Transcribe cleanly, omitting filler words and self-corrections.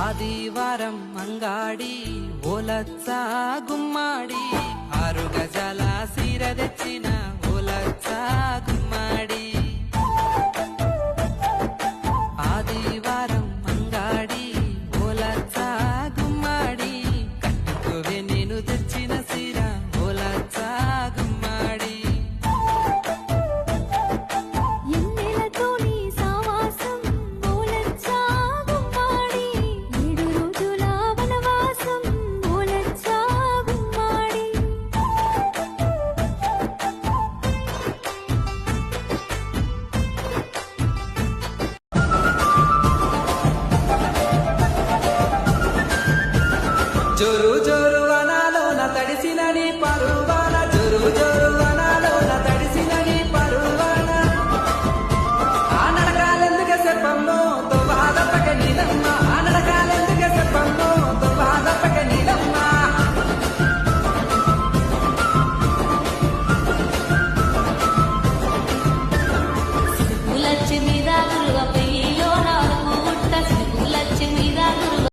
ఆదివారం అంగాడి ఓలచ్చ గుమ్మాడి 6 గజాల సీర తెచ్చిన ఓలచ్చ గుమ్మాడి. ఆదివారం అంగాడి ఓలచ్చ గుమ్మాడి కట్టుకోవే నేను తెచ్చిన సీర ఓలచ్చ గుమ్మాడి. జోరు